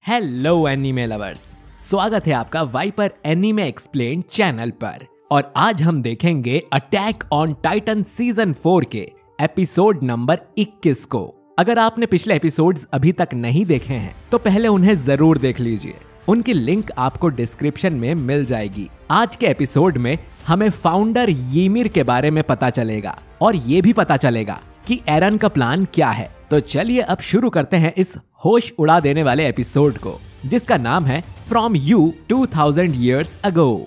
Hello anime lovers, स्वागत है आपका वाइपर एनीमे एक्सप्लेन चैनल पर। और आज हम देखेंगे अटैक ऑन टाइटन सीजन 4 के एपिसोड नंबर 21 को। अगर आपने पिछले एपिसोड्स अभी तक नहीं देखे हैं तो पहले उन्हें जरूर देख लीजिए, उनकी लिंक आपको डिस्क्रिप्शन में मिल जाएगी। आज के एपिसोड में हमें फाउंडर ईमिर के बारे में पता चलेगा और ये भी पता चलेगा कि एरन का प्लान क्या है। तो चलिए अब शुरू करते हैं इस होश उड़ा देने वाले एपिसोड को, जिसका नाम है from you 2000 years ago।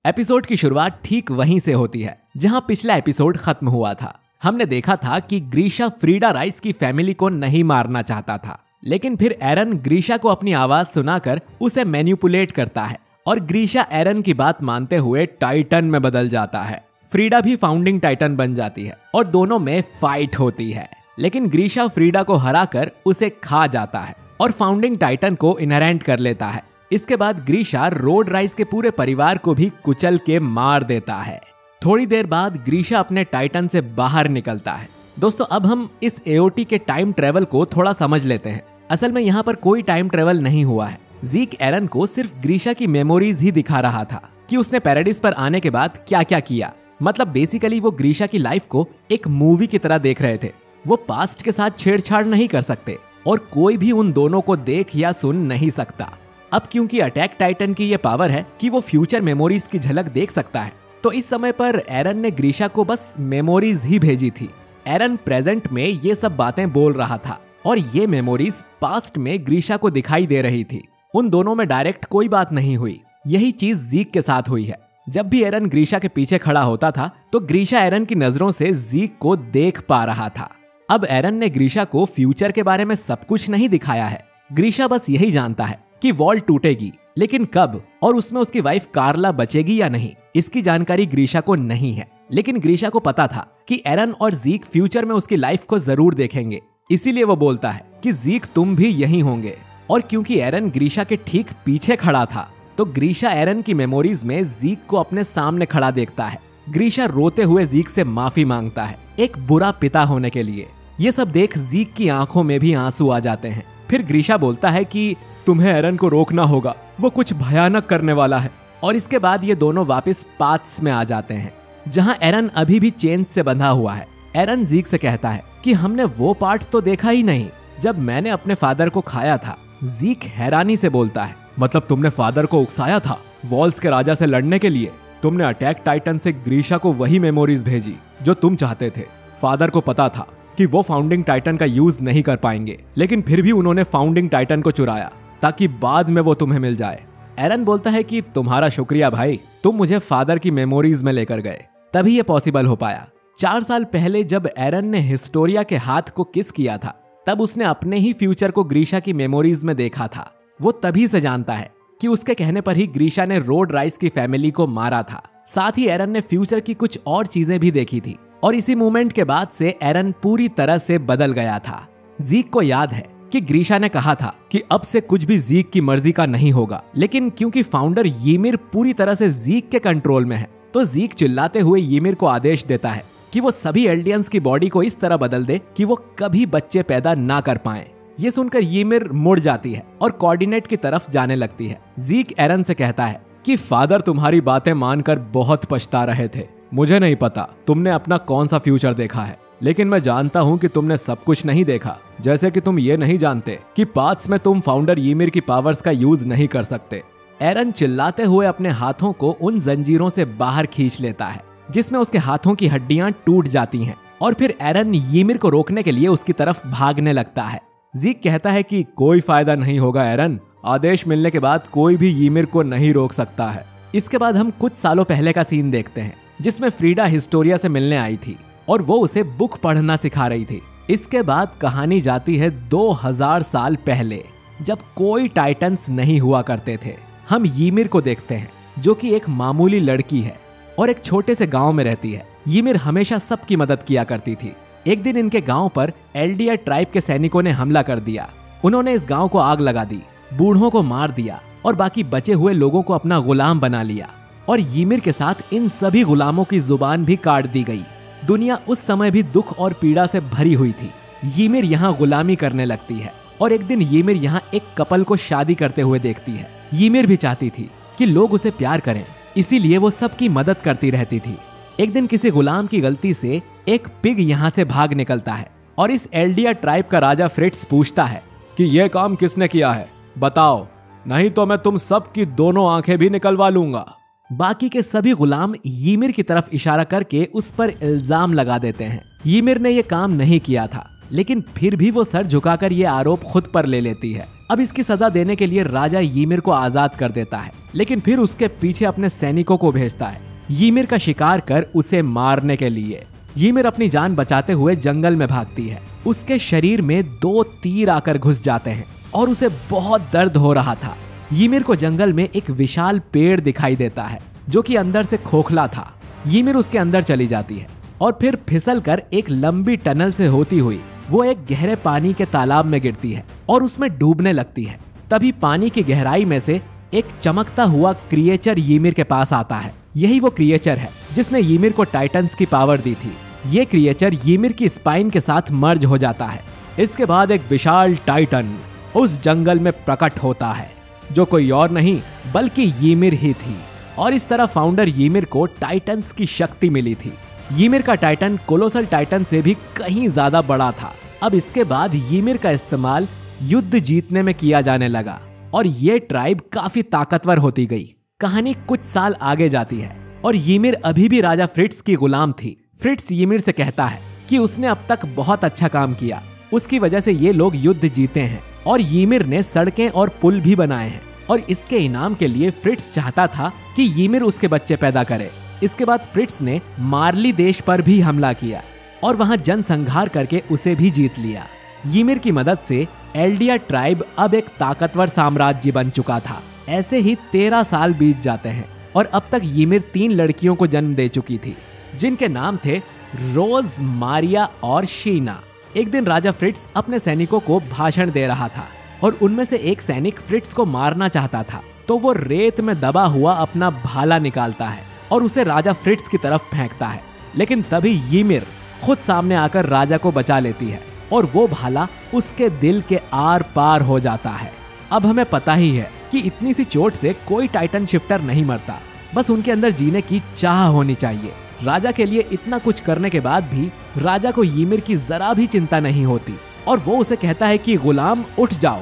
Episode की शुरुआत ठीक वहीं से होती है जहां पिछला एपिसोड खत्म हुआ था। हमने देखा था कि ग्रीशा फ्रीडा राइस की फैमिली को नहीं मारना चाहता था, लेकिन फिर एरन ग्रीशा को अपनी आवाज सुनाकर उसे मैनिपुलेट करता है और ग्रीशा एरन की बात मानते हुए टाइटन में बदल जाता है। फ्रीडा भी फाउंडिंग टाइटन बन जाती है और दोनों में फाइट होती है, लेकिन ग्रीशा फ्रीडा को हराकर उसे खा जाता है और फाउंडिंग टाइटन को इनहेरेंट कर लेता है। इसके बाद ग्रीशा रोड राइस के पूरे परिवार को भी कुचल के मार देता है। थोड़ी देर बाद ग्रीशा अपने टाइटन से बाहर निकलता है। दोस्तों, अब हम इस एओटी के टाइम ट्रेवल को थोड़ा समझ लेते हैं। असल में यहाँ पर कोई टाइम ट्रेवल नहीं हुआ है। ज़ीक एरन को सिर्फ ग्रीशा की मेमोरीज ही दिखा रहा था कि उसने पैराडाइस पर आने के बाद क्या क्या किया। मतलब बेसिकली वो ग्रीशा की लाइफ को एक मूवी की तरह देख रहे थे। वो पास्ट के साथ छेड़छाड़ नहीं कर सकते और कोई भी उन दोनों को देख या सुन नहीं सकता। अब क्योंकि अटैक टाइटन की ये पावर है कि वो फ्यूचर मेमोरीज की झलक देख सकता है, तो इस समय पर एरन ने ग्रीशा को बस मेमोरीज ही भेजी थी। एरन प्रेजेंट में ये सब बातें बोल रहा था और ये मेमोरीज पास्ट में ग्रीशा को दिखाई दे रही थी। उन दोनों में डायरेक्ट कोई बात नहीं हुई। यही चीज ज़ीक के साथ हुई है। जब भी एरन ग्रीशा के पीछे खड़ा होता था तो ग्रीशा एरन की नजरों से ज़ीक को देख पा रहा था। अब एरन ने ग्रीशा को फ्यूचर के बारे में सब कुछ नहीं दिखाया है। ग्रीशा बस यही जानता है कि वॉल टूटेगी, लेकिन कब और उसमें उसकी वाइफ कार्ला बचेगी या नहीं, इसकी जानकारी ग्रीशा को नहीं है। लेकिन ग्रीशा को पता था कि एरन और ज़ीक फ्यूचर में उसकी लाइफ को जरूर देखेंगे, इसीलिए वो बोलता है कि ज़ीक तुम भी यहीं होंगे। और क्योंकि एरन ग्रीशा के ठीक पीछे खड़ा था तो ग्रीशा एरन की मेमोरीज में ज़ीक को अपने सामने खड़ा देखता है। ग्रीशा रोते हुए ज़ीक से माफी मांगता है एक बुरा पिता होने के लिए। ये सब देख ज़ीक की आंखों में भी आंसू आ जाते हैं। फिर ग्रीशा बोलता है कि तुम्हें एरन को रोकना होगा, वो कुछ भयानक करने वाला है। और इसके बाद ये दोनों वापस पाथ्स में आ जाते हैं जहां एरन अभी भी चेन से बंधा हुआ है। एरन ज़ीक से कहता है कि हमने वो पार्ट तो देखा ही नहीं जब मैंने अपने फादर को खाया था। ज़ीक हैरानी से बोलता है, मतलब तुमने फादर को उकसाया था वॉल्स के राजा से लड़ने के लिए? तुमने अटैक टाइटन से ग्रीशा को वही मेमोरीज भेजी जो तुम चाहते थे। फादर को पता था कि वो फाउंडिंग टाइटन का यूज नहीं कर पाएंगे, लेकिन फिर भी उन्होंने फाउंडिंग टाइटन को चुराया ताकि बाद में वो तुम्हें मिल जाए। एरन बोलता है कि तुम्हारा शुक्रिया भाई, तुम मुझे फादर की मेमोरीज में लेकर गए, तभी ये पॉसिबल हो पाया। 4 साल पहले जब एरन ने हिस्टोरिया के हाथ को किस किया था तब उसने अपने ही फ्यूचर को ग्रीशा की मेमोरीज में देखा था। वो तभी से जानता है कि उसके कहने पर ही ग्रीशा ने रोड राइस की फैमिली को मारा था। साथ ही एरन ने फ्यूचर की कुछ और चीजें भी देखी थी और इसी मूवमेंट के बाद से एरन पूरी तरह से बदल गया था। ज़ीक को याद है कि ग्रीशा ने कहा था कि अब से कुछ भी ज़ीक की मर्जी का नहीं होगा, लेकिन क्योंकि फाउंडर ईमिर पूरी तरह से ज़ीक के कंट्रोल में है तो ज़ीक चिल्लाते हुए ईमिर को आदेश देता है कि वो सभी एल्डियंस की बॉडी को इस तरह बदल दे कि वो कभी बच्चे पैदा ना कर पाएं। ये सुनकर ईमिर मुड़ जाती है और कोऑर्डिनेट की तरफ जाने लगती है। ज़ीक एरन से कहता है कि फादर तुम्हारी बातें मानकर बहुत पछता रहे थे। मुझे नहीं पता तुमने अपना कौन सा फ्यूचर देखा है, लेकिन मैं जानता हूँ कि तुमने सब कुछ नहीं देखा। जैसे कि तुम ये नहीं जानते कि पाथ्स में तुम फाउंडर ईमिर की पावर्स का यूज नहीं कर सकते। एरन चिल्लाते हुए अपने हाथों को उन जंजीरों से बाहर खींच लेता है जिसमें उसके हाथों की हड्डियां टूट जाती हैं और फिर एरन ईमिर को रोकने के लिए उसकी तरफ भागने लगता है। ज़ीक कहता है कि कोई फायदा नहीं होगा एरन, आदेश मिलने के बाद कोई भी ईमिर को नहीं रोक सकता है। इसके बाद हम कुछ सालों पहले का सीन देखते हैं जिसमें फ्रीडा हिस्टोरिया से मिलने आई थी और वो उसे बुक पढ़ना सिखा रही थी। इसके बाद कहानी जाती है 2000 साल पहले जब कोई टाइटन्स नहीं हुआ करते थे। हम ईमिर को देखते हैं जो कि एक मामूली लड़की है और एक छोटे से गांव में रहती है। ईमिर हमेशा सबकी मदद किया करती थी। एक दिन इनके गांव पर एल्डियर ट्राइब के सैनिकों ने हमला कर दिया। उन्होंने इस गांव को आग लगा दी, बूढ़ों को मार दिया और बाकी बचे हुए लोगों को अपना गुलाम बना लिया और ईमिर के साथ इन सभी गुलामों की जुबान भी काट दी गई। दुनिया उस समय भी दुख और पीड़ा से भरी हुई थी। ईमिर यहाँ गुलामी करने लगती है और एक दिन ईमिर यहाँ एक कपल को शादी करते हुए देखती है। ईमिर भी चाहती थी कि लोग उसे प्यार करें, इसीलिए वो सबकी मदद करती रहती थी। एक दिन किसी गुलाम की गलती से एक पिग यहाँ से भाग निकलता है और इस एल्डिया ट्राइब का राजा फ्रिट्स पूछता है कि यह काम किसने किया है, बताओ, नहीं तो मैं तुम सब की दोनों आंखें भी निकलवा लूंगा। बाकी के सभी गुलाम ईमिर की तरफ इशारा करके उस पर इल्जाम लगा देते हैं। ईमिर ने यह काम नहीं किया था, लेकिन फिर भी वो सर झुकाकर ये आरोप खुद पर ले लेती है। अब इसकी सजा देने के लिए राजा ईमिर को आजाद कर देता है, लेकिन फिर उसके पीछे अपने सैनिकों को भेजता है ईमिर का शिकार कर उसे मारने के लिए। ईमिर अपनी जान बचाते हुए जंगल में भागती है। उसके शरीर में 2 तीर आकर घुस जाते हैं और उसे बहुत दर्द हो रहा था। ईमिर को जंगल में एक विशाल पेड़ दिखाई देता है जो कि अंदर से खोखला था। ईमिर उसके अंदर चली जाती है और फिर फिसलकर एक लंबी टनल से होती हुई वो एक गहरे पानी के तालाब में गिरती है और उसमें डूबने लगती है। तभी पानी की गहराई में से एक चमकता हुआ क्रिएचर ईमिर के पास आता है। यही वो क्रिएचर है जिसने ईमिर को टाइटन्स की पावर दी थी। ये क्रिएचर ईमिर की स्पाइन के साथ मर्ज हो जाता है। इसके बाद एक विशाल टाइटन उस जंगल में प्रकट होता है, जो कोई और नहीं बल्कि ईमिर ही थी। और इस तरह फाउंडर ईमिर को टाइटन्स की शक्ति मिली थी। ईमिर का टाइटन कोलोसल टाइटन से भी कहीं ज्यादा बड़ा था। अब इसके बाद ईमिर का इस्तेमाल युद्ध जीतने में किया जाने लगा और ये ट्राइब काफी ताकतवर होती गई। कहानी कुछ साल आगे जाती है और ईमिर अभी भी राजा फ्रिट्स की गुलाम थी। फ्रिट्स ईमिर से कहता है कि उसने अब तक बहुत अच्छा काम किया, उसकी वजह से ये लोग युद्ध जीते हैं और ईमिर ने सड़कें और पुल भी बनाए हैं। और इसके इनाम के लिए फ्रिट्स चाहता था कि ईमिर उसके बच्चे पैदा करे। इसके बाद फ्रिट्स ने मार्ली देश पर भी हमला किया और वहां जनसंहार करके उसे भी जीत लिया। ईमिर की मदद से एल्डिया ट्राइब अब एक ताकतवर साम्राज्य बन चुका था। ऐसे ही 13 साल बीत जाते हैं और अब तक ईमिर 3 लड़कियों को जन्म दे चुकी थी, जिनके नाम थे रोज, मारिया और शीना। एक दिन राजा फ्रिट्स अपने सैनिकों को भाषण दे रहा था और उनमें से एक सैनिक फ्रिट्स को मारना चाहता था, तो वो रेत में दबा हुआ अपना भाला निकालता है और उसे राजा फ्रिट्स की तरफ फेंकता है। लेकिन तभी ईमिर खुद सामने आकर राजा को बचा लेती है और वो भाला उसके दिल के आर पार हो जाता है। अब हमें पता ही है कि इतनी सी चोट से कोई टाइटन शिफ्टर नहीं मरता, बस उनके अंदर जीने की चाह होनी चाहिए। राजा के लिए इतना कुछ करने के बाद भी राजा को ईमिर की जरा भी चिंता नहीं होती और वो उसे कहता है कि गुलाम उठ जाओ।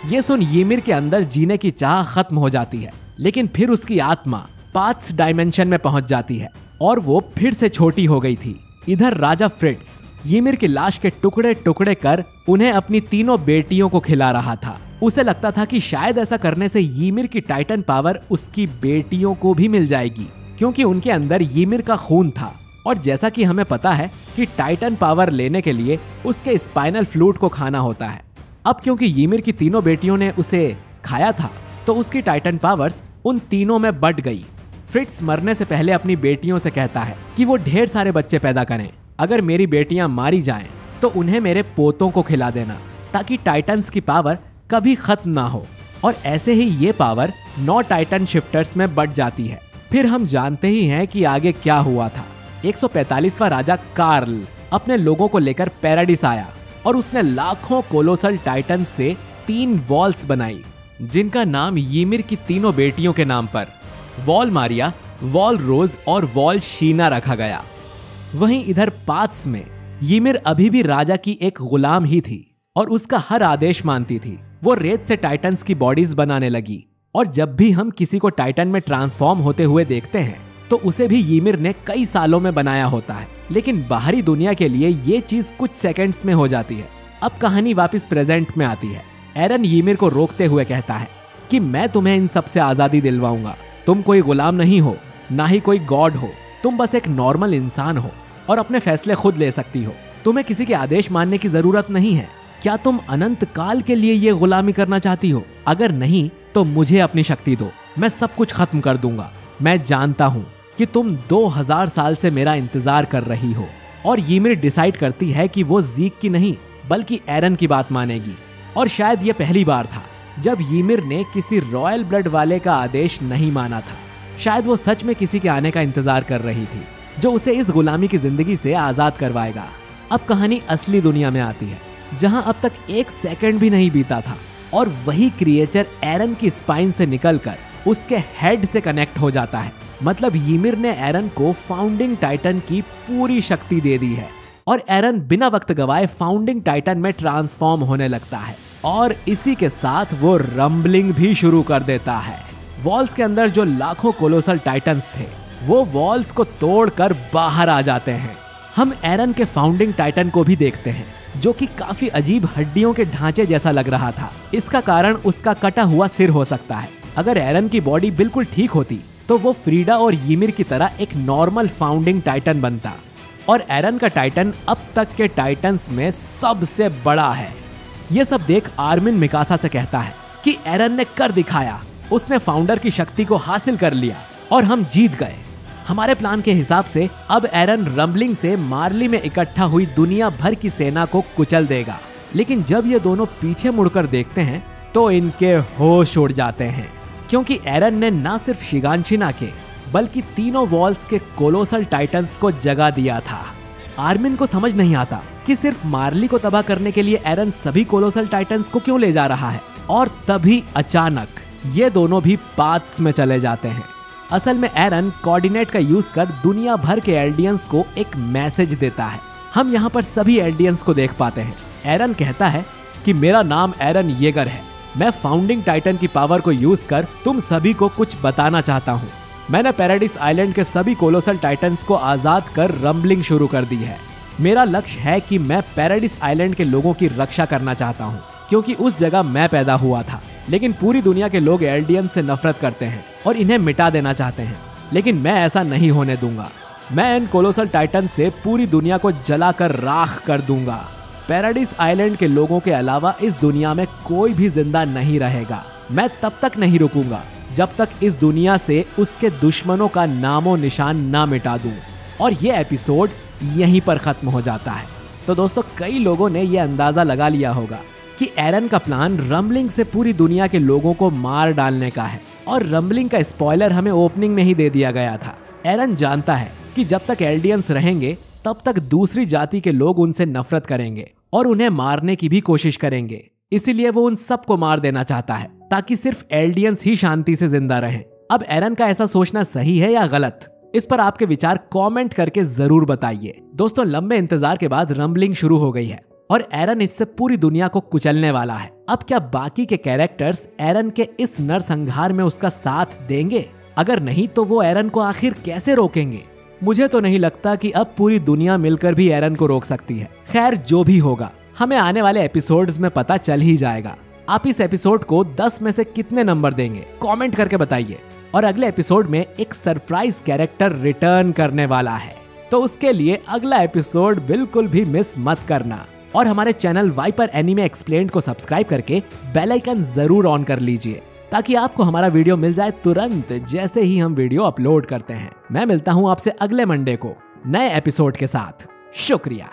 ये सुन ईमिर के अंदर जीने की चाह खत्म हो जाती है, लेकिन फिर उसकी आत्मा पाथ्स डायमेंशन में पहुंच जाती है और वो फिर से छोटी हो गई थी। इधर राजा फ्रिट्स ईमिर की लाश के टुकड़े टुकड़े कर उन्हें अपनी 3 बेटियों को खिला रहा था। उसे लगता था कि शायद ऐसा करने से ईमिर की टाइटन पावर उसकी बेटियों को भी मिल जाएगी, क्योंकि उनके अंदर ईमिर का खून था। और जैसा कि हमें पता है कि टाइटन पावर लेने के लिए उसके स्पाइनल फ्लूइड को खाना होता है। अब क्योंकि ईमिर की 3 बेटियों ने उसे खाया था, तो उसकी टाइटन पावर्स उन 3 में बढ़ गई। फ्रिट्स मरने से पहले अपनी बेटियों से कहता है कि वो ढेर सारे बच्चे पैदा करें। अगर मेरी बेटियां मारी जाएं, तो उन्हें मेरे पोतों को खिला देना, ताकि टाइटन्स की पावर कभी खत्म ना हो। और ऐसे ही ये पावर 9 टाइटन शिफ्टर्स में बढ़ जाती है। फिर हम जानते ही हैं कि आगे क्या हुआ था। 145वां राजा कार्ल अपने लोगों को लेकर पैराडिस आया और उसने लाखों कोलोसल टाइटन से 3 वॉल्स बनाई, जिनका नाम ईमिर की 3 बेटियों के नाम पर वॉल मारिया, वॉल रोज और वॉल शीना रखा गया। वहीं इधर पाथ्स में ईमिर अभी भी राजा की एक गुलाम ही थी और उसका हर आदेश मानती थी। वो रेत से टाइटन्स की बॉडीज बनाने लगी और जब भी हम किसी को टाइटन में ट्रांसफॉर्म होते हुए देखते हैं, तो उसे भी ईमिर ने कई सालों में बनाया होता है, लेकिन बाहरी दुनिया के लिए ये चीज कुछ सेकंड्स में हो जाती है। अब कहानी वापस प्रेजेंट में आती है। एरन ईमिर को रोकते हुए कहता है कि मैं तुम्हें इन सब से आजादी दिलवाऊंगा। तुम कोई गुलाम नहीं हो, ना ही कोई गॉड हो। तुम बस एक नॉर्मल इंसान हो और अपने फैसले खुद ले सकती हो। तुम्हें किसी के आदेश मानने की जरूरत नहीं है। क्या तुम अनंत काल के लिए ये गुलामी करना चाहती हो? अगर नहीं, तो मुझे अपनी शक्ति दो, मैं सब कुछ खत्म कर दूंगा। मैं जानता हूँ कि तुम 2000 साल से मेरा इंतजार कर रही हो। और ईमिर डिसाइड करती है कि वो ज़ीक की नहीं बल्कि एरन की बात मानेगी। और शायद ये पहली बार था जब ईमिर ने किसी रॉयल ब्लड वाले का आदेश नहीं माना था। शायद वो सच में किसी के आने का इंतजार कर रही थी, जो उसे इस गुलामी की जिंदगी से आजाद करवाएगा। अब कहानी असली दुनिया में आती है। जहां अब तक 1 सेकंड भी नहीं बीता था, और वही क्रिएचर एरन की स्पाइन से निकलकर उसके हेड से कनेक्ट हो जाता है। मतलब ymir ने एरन को फाउंडिंग टाइटन की पूरी शक्ति दे दी है और एरन बिना वक्त गवाए फाउंडिंग टाइटन में ट्रांसफॉर्म होने लगता है और इसी के साथ वो रंबलिंग भी शुरू कर देता है। वॉल्स के अंदर जो लाखों कोलोसल टाइटन्स थे वो वॉल्स को तोड़कर बाहर आ जाते हैं। हम एरन के फाउंडिंग टाइटन को भी देखते हैं जो कि काफी अजीब हड्डियों के ढांचे जैसा लग रहा था। इसका कारण उसका कटा हुआ सिर हो सकता है। अगर एरन की बॉडी बिल्कुल ठीक होती तो वो फ्रीडा और ymir की तरह एक नॉर्मल फाउंडिंग टाइटन बनता और एरन का टाइटन अब तक के टाइटन्स में सबसे बड़ा है। ये सब देख आर्मिन मिकासा से कहता है कि एरन ने कर दिखाया, उसने फाउंडर की शक्ति को हासिल कर लिया और हम जीत गए। हमारे प्लान के हिसाब से अब एरन रंबलिंग से मार्ली में इकट्ठा हुई दुनिया भर की सेना को कुचल देगा। लेकिन जब ये दोनों पीछे मुड़कर देखते हैं तो इनके होश उड़ जाते हैं, क्योंकि एरन ने न सिर्फ शिगांशिना के बल्कि तीनों वॉल्स के कोलोसल टाइटन्स को जगा दिया था। आर्मिन को समझ नहीं आता कि सिर्फ मार्ली को तबाह करने के लिए एरन सभी कोलोसल टाइटन्स को क्यों ले जा रहा है, और तभी अचानक ये दोनों भी पाथ्स में चले जाते हैं। असल में एरन कोऑर्डिनेट का यूज कर दुनिया भर के एल्डियंस को एक मैसेज देता है। हम यहाँ पर सभी एल्डियंस को देख पाते हैं। एरन कहता है कि मेरा नाम एरन येगर है, मैं फाउंडिंग टाइटन की पावर को यूज कर तुम सभी को कुछ बताना चाहता हूँ। मैंने पैराडाइस आइलैंड के सभी कोलोसल टाइटन्स को आजाद कर रंबलिंग शुरू कर दी है। मेरा लक्ष्य है कि मैं पैराडाइस आइलैंड के लोगों की रक्षा करना चाहता हूँ, क्योंकि उस जगह मैं पैदा हुआ था। लेकिन पूरी दुनिया के लोग एल्डियंस से नफरत करते हैं और इन्हें मिटा देना चाहते हैं, लेकिन मैं ऐसा नहीं होने दूंगा। मैं इन कोलोसल टाइटन से पूरी दुनिया को जलाकर राख कर दूंगा। पैराडाइस आइलैंड के लोगों के अलावा इस दुनिया में कोई भी जिंदा नहीं रहेगा। मैं तब तक नहीं रुकूंगा जब तक इस दुनिया से उसके दुश्मनों का नामो निशान ना मिटा दूं। और ये एपिसोड यहीं पर खत्म हो जाता है। तो दोस्तों, कई लोगों ने ये अंदाजा लगा लिया होगा कि एरन का प्लान रंबलिंग से पूरी दुनिया के लोगों को मार डालने का है, और रंबलिंग का स्पॉइलर हमें ओपनिंग में ही दे दिया गया था। एरन जानता है कि जब तक एल्डियंस रहेंगे तब तक दूसरी जाति के लोग उनसे नफरत करेंगे और उन्हें मारने की भी कोशिश करेंगे। इसीलिए वो उन सबको मार देना चाहता है ताकि सिर्फ एल्डियंस ही शांति से जिंदा रहें। अब एरन का ऐसा सोचना सही है या गलत, इस पर आपके विचार कमेंट करके जरूर बताइए। दोस्तों, लंबे इंतजार के बाद रंबलिंग शुरू हो गई है और एरन इससे पूरी दुनिया को कुचलने वाला है। अब क्या बाकी के कैरेक्टर्स एरन के इस नरसंहार में उसका साथ देंगे? अगर नहीं तो वो एरन को आखिर कैसे रोकेंगे? मुझे तो नहीं लगता कि अब पूरी दुनिया मिलकर भी एरन को रोक सकती है। खैर, जो भी होगा हमें आने वाले एपिसोड्स में पता चल ही जाएगा। आप इस एपिसोड को 10 में से कितने नंबर देंगे, कमेंट करके बताइए। और अगले एपिसोड में एक सरप्राइज कैरेक्टर रिटर्न करने वाला है, तो उसके लिए अगला एपिसोड बिल्कुल भी मिस मत करना। और हमारे चैनल वाइपर एनीमे एक्सप्लेन्ड को सब्सक्राइब करके बेल आइकन जरूर ऑन कर लीजिए, ताकि आपको हमारा वीडियो मिल जाए तुरंत जैसे ही हम वीडियो अपलोड करते हैं। मैं मिलता हूँ आपसे अगले मंडे को नए एपिसोड के साथ। शुक्रिया।